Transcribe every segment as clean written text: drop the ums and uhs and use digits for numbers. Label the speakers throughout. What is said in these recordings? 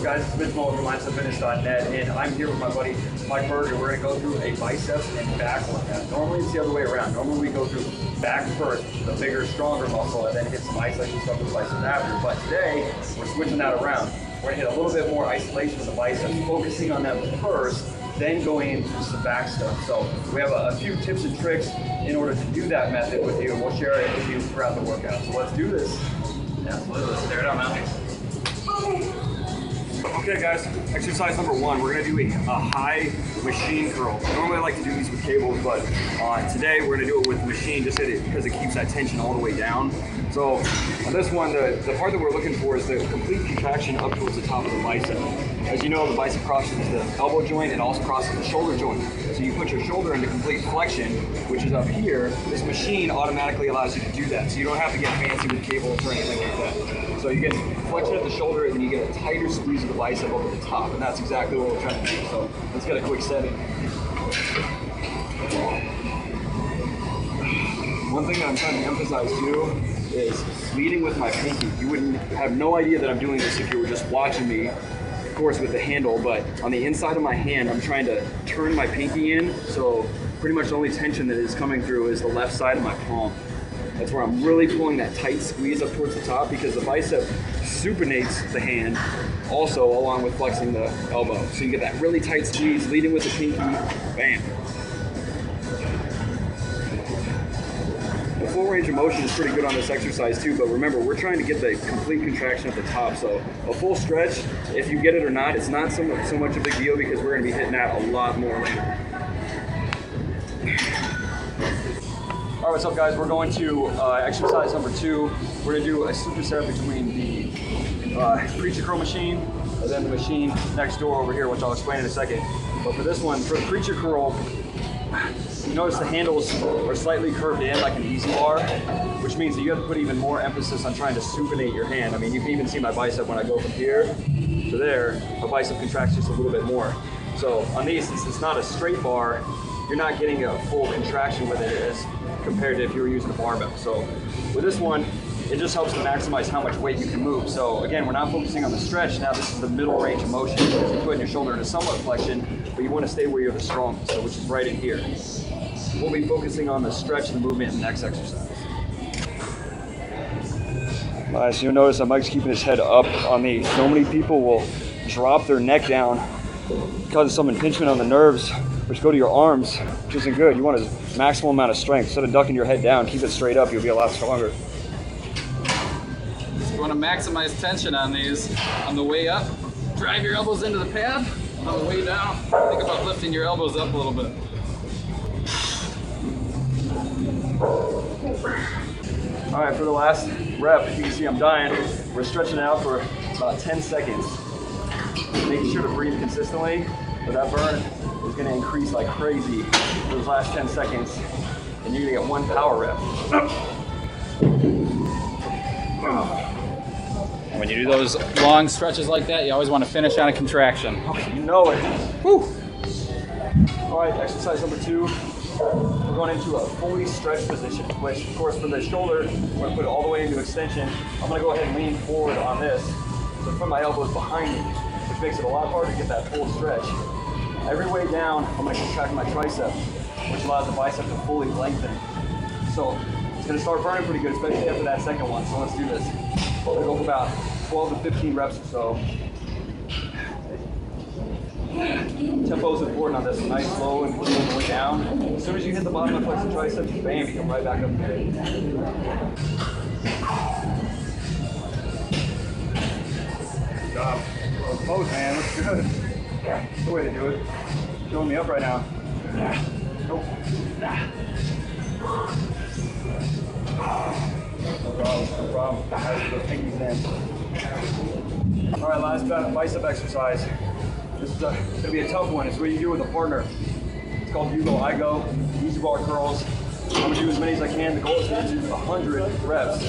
Speaker 1: guys? It's Mitch Muller from MindsetFitness.net, and I'm here with my buddy Mike Berger. We're going to go through a biceps and back workout. Normally it's the other way around. Normally we go through back first, the bigger, stronger muscle, and then hit some isolation stuff with biceps after. But today, we're switching that around. We're going to hit a little bit more isolation with the biceps, focusing on them first, then going into some back stuff. So we have a few tips and tricks in order to do that method with you, and we'll share it with you throughout the workout. So let's do this. Absolutely, let's stare it out now. Okay guys, exercise number one, we're gonna do a high machine curl. Normally I like to do these with cables, but today we're gonna do it with machine just because it keeps that tension all the way down. So on this one, the part that we're looking for is the complete contraction up towards the top of the bicep. As you know, the bicep crosses the elbow joint and also crosses the shoulder joint. So you put your shoulder into complete flexion, which is up here. This machine automatically allows you to do that. So you don't have to get fancy with cables or anything like that. So you get flexion at the shoulder and then you get a tighter squeeze of the bicep over the top. And that's exactly what we're trying to do. So let's get a quick setting. One thing that I'm trying to emphasize too is leading with my pinky. You wouldn't have no idea that I'm doing this if you were just watching me, of course with the handle, but on the inside of my hand, I'm trying to turn my pinky in, so pretty much the only tension that is coming through is the left side of my palm. That's where I'm really pulling that tight squeeze up towards the top, because the bicep supinates the hand also along with flexing the elbow. So you get that really tight squeeze, leading with the pinky, bam. The full range of motion is pretty good on this exercise too, but remember, we're trying to get the complete contraction at the top. So a full stretch, if you get it or not, it's not so much a big deal, because we're gonna be hitting that a lot more later. All right, what's up guys? We're going to exercise number two. We're gonna do a superset between the preacher curl machine and then the machine next door over here, which I'll explain in a second. But for this one, for the preacher curl, you notice the handles are slightly curved in like an easy bar, which means that you have to put even more emphasis on trying to supinate your hand. I mean, you can even see my bicep when I go from here to there, my bicep contracts just a little bit more. So on these, since it's not a straight bar, you're not getting a full contraction with it as compared to if you were using a barbell. So with this one, it just helps to maximize how much weight you can move. So again, we're not focusing on the stretch. Now this is the middle range of motion, because you're putting your shoulder into somewhat flexion, but you want to stay where you're the strongest, so which is right in here. We'll be focusing on the stretch and the movement in the next exercise. So you'll notice that Mike's keeping his head up on these. So many people will drop their neck down because of some impingement on the nerves, which go to your arms, which isn't good. You want a maximum amount of strength. Instead of ducking your head down, keep it straight up, you'll be a lot stronger.
Speaker 2: You want to maximize tension on these. On the way up, drive your elbows into the pad. On the way down, think about lifting your elbows up a little bit.
Speaker 1: All right, for the last rep, you can see I'm dying. We're stretching out for about 10 seconds. Making sure to breathe consistently, but that burn is gonna increase like crazy for those last 10 seconds, and you're gonna get one power rep.
Speaker 2: When you do those long stretches like that, you always want to finish on a contraction.
Speaker 1: You know it. Woo. All right, exercise number two. We're going into a fully stretched position, which of course for the shoulder, we're gonna put it all the way into extension. I'm gonna go ahead and lean forward on this. So put my elbows behind me, which makes it a lot harder to get that full stretch. Every way down, I'm gonna contract my tricep, which allows the bicep to fully lengthen. So it's gonna start burning pretty good, especially after that second one. So let's do this. We're gonna go for about 12 to 15 reps or so. Tempo is important on this. Nice, slow, and controlled the way down. As soon as you hit the bottom of the flexor triceps, bam, you come right back up here. Good job. Pose, man. Looks good. That's the way to do it. Showing me up right now. Nope. No problem. No problem. Nice, those pinkies in. All right, last bicep exercise. This is going to be a tough one. It's what you do with a partner. It's called You Go, I Go. Easy bar curls. I'm going to do as many as I can. The goal is to do 100 reps.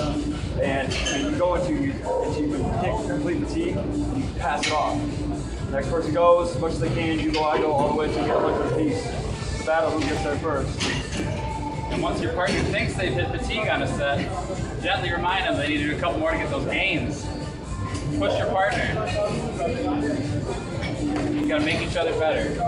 Speaker 1: And you go until you can hit complete fatigue, and you pass it off. Next person goes as much as they can. You go, I go, all the way until you get 100 apiece. It's a battle who gets there first.
Speaker 2: And once your partner thinks they've hit fatigue on a set, gently remind them they need to do a couple more to get those gains. Push your partner. You gotta make each other better.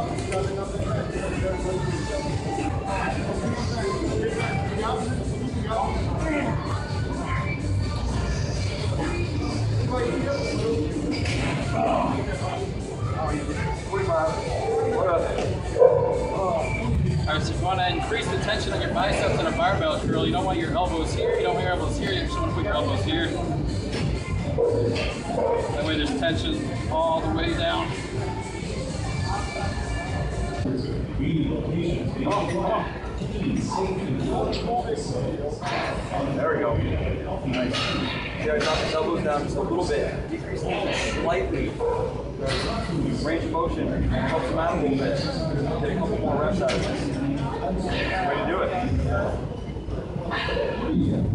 Speaker 2: Alright, so you want to increase the tension on your biceps in a barbell curl. You don't want your elbows here, you don't want your elbows here, you just want to put your elbows here. That way there's tension all the way down.
Speaker 1: There we go. Nice. Yeah, drop his elbows down just a little bit. Decrease tension slightly. Range of motion helps him out a little bit. Get a couple more reps out of this. Way to do it.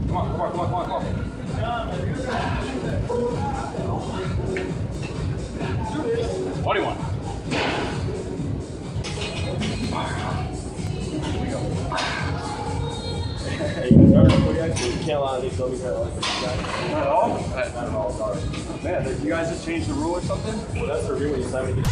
Speaker 1: Come on, come on, come on, come on, come on.
Speaker 2: What do you want?
Speaker 1: You can't allow these dummies to like not at all? Not at all, sorry. Man, did you guys just change the rule or something? Well, that's the rule you signed.